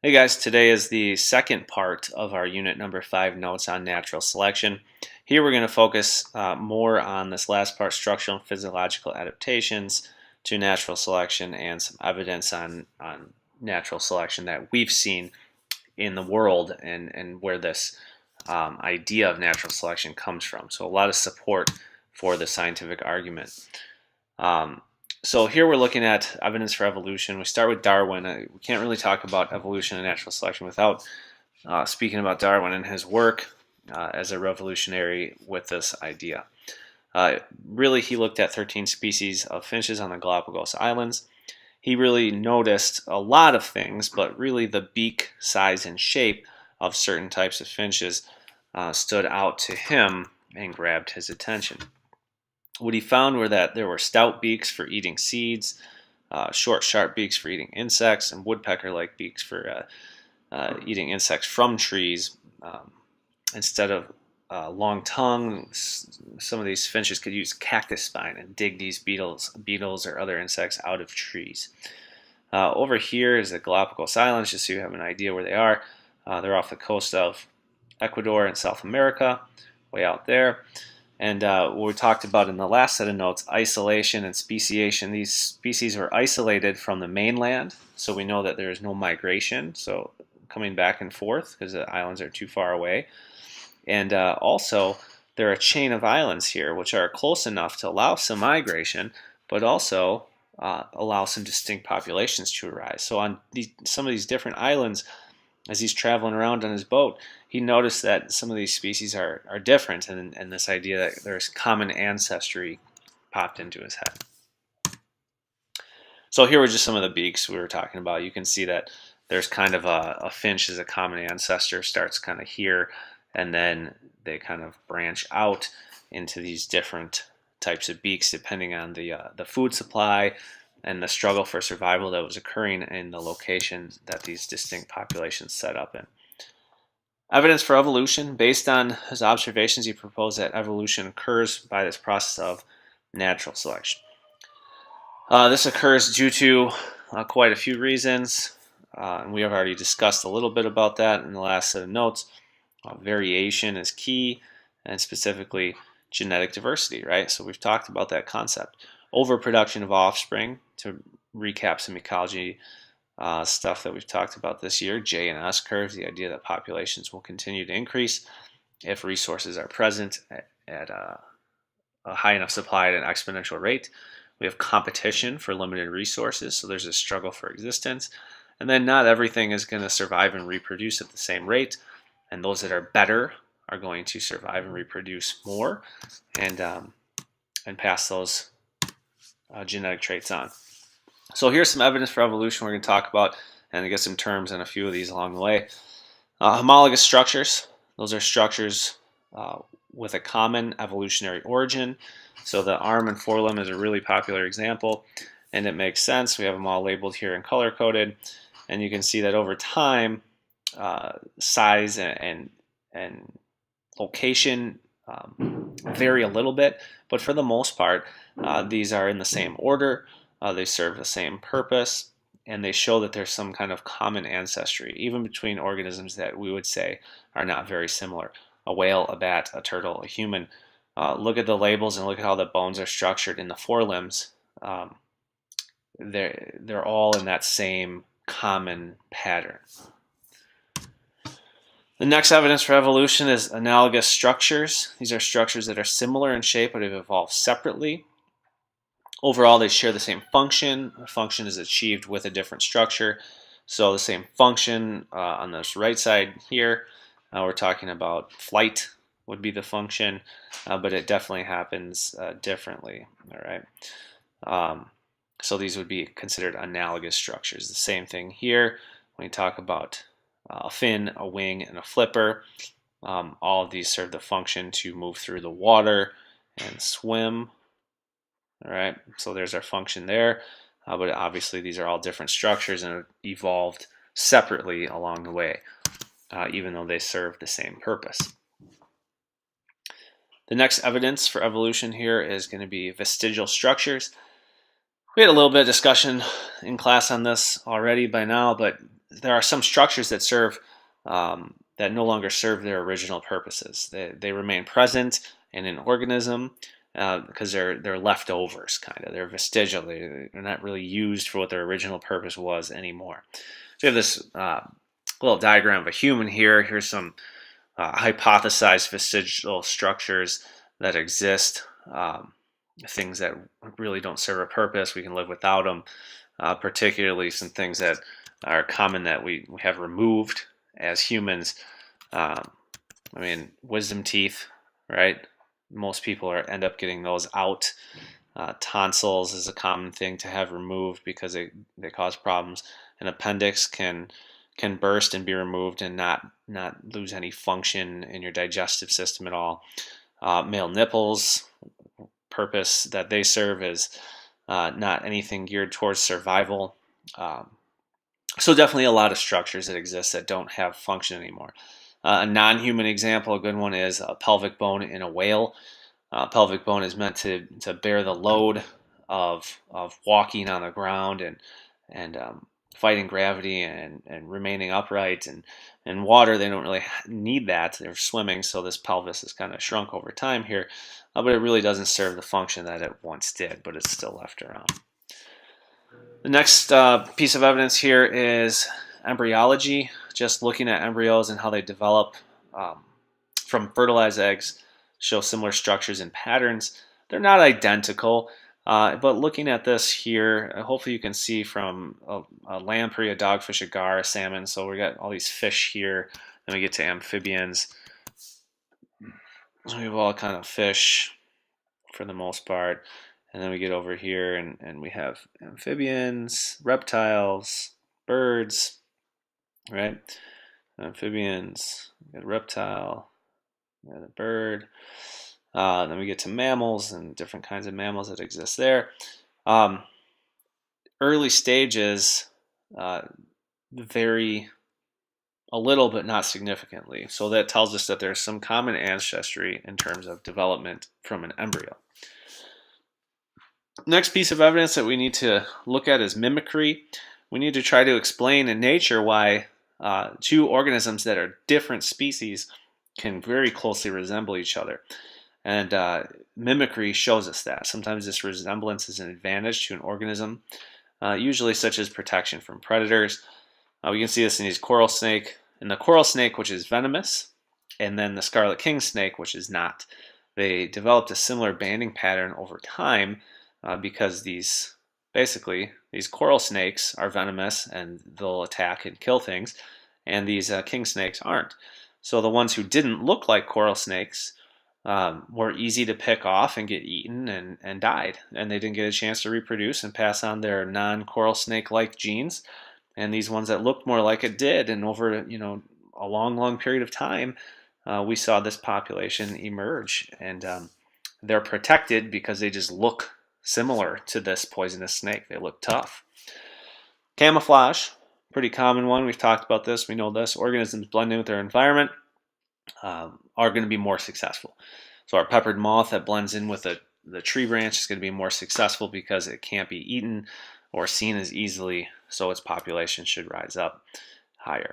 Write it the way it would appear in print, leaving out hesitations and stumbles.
Hey guys, today is the second part of our unit number 5 notes on natural selection. Here we're going to focus more on this last part, structural and physiological adaptations to natural selection and some evidence on natural selection that we've seen in the world and where this idea of natural selection comes from. So a lot of support for the scientific argument. So here we're looking at evidence for evolution. We start with Darwin. We can't really talk about evolution and natural selection without speaking about Darwin and his work as a revolutionary with this idea. Really, he looked at 13 species of finches on the Galapagos Islands. He really noticed a lot of things, but really the beak size and shape of certain types of finches stood out to him and grabbed his attention. What he found were that there were stout beaks for eating seeds, short, sharp beaks for eating insects, and woodpecker-like beaks for eating insects from trees. Instead of long tongue, some of these finches could use cactus spine and dig these beetles or other insects out of trees. Over here is the Galapagos Islands, just so you have an idea where they are. They're off the coast of Ecuador and South America, way out there. And what we talked about in the last set of notes, isolation and speciation. These species were isolated from the mainland, so we know that there is no migration, so coming back and forth because the islands are too far away. And also, there are a chain of islands here which are close enough to allow some migration, but also allow some distinct populations to arise. So on some of these different islands, as he's traveling around on his boat, he noticed that some of these species are different, and this idea that there's common ancestry popped into his head. So here were just some of the beaks we were talking about. You can see that there's kind of a finch as a common ancestor, starts kind of here, and then they kind of branch out into these different types of beaks depending on the food supply and the struggle for survival that was occurring in the location that these distinct populations set up in. Evidence for evolution. Based on his observations, he proposed that evolution occurs by this process of natural selection. This occurs due to quite a few reasons, and we have already discussed a little bit about that in the last set of notes. Variation is key, and specifically genetic diversity, right? So we've talked about that concept. Overproduction of offspring, to recap some ecology stuff that we've talked about this year. J and S curves, the idea that populations will continue to increase if resources are present at a high enough supply at an exponential rate. We have competition for limited resources, so there's a struggle for existence. And then not everything is going to survive and reproduce at the same rate, and those that are better are going to survive and reproduce more and pass those genetic traits on. So here's some evidence for evolution we're going to talk about, and I get some terms and a few of these along the way. Homologous structures. Those are structures with a common evolutionary origin. So the arm and forelimb is a really popular example, and it makes sense. We have them all labeled here and color-coded, and you can see that over time, size and location vary a little bit, but for the most part, these are in the same order. They serve the same purpose, and they show that there's some kind of common ancestry, even between organisms that we would say are not very similar. A whale, a bat, a turtle, a human. Look at the labels and look at how the bones are structured in the forelimbs. They're all in that same common pattern. The next evidence for evolution is analogous structures. These are structures that are similar in shape but have evolved separately. Overall, they share the same function. A function is achieved with a different structure. So the same function on this right side here, we're talking about flight would be the function, but it definitely happens differently. All right. So these would be considered analogous structures. The same thing here when you talk about a fin, a wing, and a flipper. All of these serve the function to move through the water and swim. All right, so there's our function there, but obviously these are all different structures and have evolved separately along the way, even though they serve the same purpose. The next evidence for evolution here is going to be vestigial structures. We had a little bit of discussion in class on this already by now, but there are some structures that serve that no longer serve their original purposes. They remain present in an organism because they're leftovers, kind of. They're vestigial. They're not really used for what their original purpose was anymore. So you have this little diagram of a human here. Here's some hypothesized vestigial structures that exist. Things that really don't serve a purpose. We can live without them. Particularly some things that are common that we have removed as humans. I mean, wisdom teeth, right? Most people end up getting those out. Tonsils is a common thing to have removed because they cause problems. An appendix can burst and be removed and not lose any function in your digestive system at all. Male nipples, purpose that they serve is not anything geared towards survival. So definitely a lot of structures that exist that don't have function anymore. A non-human example, a good one, is a pelvic bone in a whale. Pelvic bone is meant to bear the load of walking on the ground and fighting gravity and remaining upright. And water, they don't really need that. They're swimming, so this pelvis has kind of shrunk over time here. But it really doesn't serve the function that it once did, but it's still left around. The next piece of evidence here is embryology, just looking at embryos and how they develop from fertilized eggs, show similar structures and patterns. They're not identical, but looking at this here, hopefully you can see from a lamprey, a dogfish, a gar, a salmon. So we got all these fish here, then we get to amphibians. So we have all kind of fish for the most part. And then we get over here and we have amphibians, reptiles, birds, right? Amphibians, we got a reptile, we got a bird. Then we get to mammals and different kinds of mammals that exist there. Early stages vary a little, but not significantly. So that tells us that there's some common ancestry in terms of development from an embryo. Next piece of evidence that we need to look at is mimicry. We need to try to explain in nature why two organisms that are different species can very closely resemble each other. And mimicry shows us that. Sometimes this resemblance is an advantage to an organism, usually such as protection from predators. We can see this in the coral snake, which is venomous, and then the scarlet king snake, which is not. They developed a similar banding pattern over time because these coral snakes are venomous and they'll attack and kill things, and these king snakes aren't. So the ones who didn't look like coral snakes were easy to pick off and get eaten and died, and they didn't get a chance to reproduce and pass on their non-coral snake-like genes. And these ones that looked more like it did, and over a long period of time, we saw this population emerge, and they're protected because they just look similar to this poisonous snake. They look tough. Camouflage, pretty common one. We've talked about this. We know this. Organisms blending with their environment are going to be more successful. So our peppered moth that blends in with the tree branch is going to be more successful because it can't be eaten or seen as easily, so its population should rise up higher.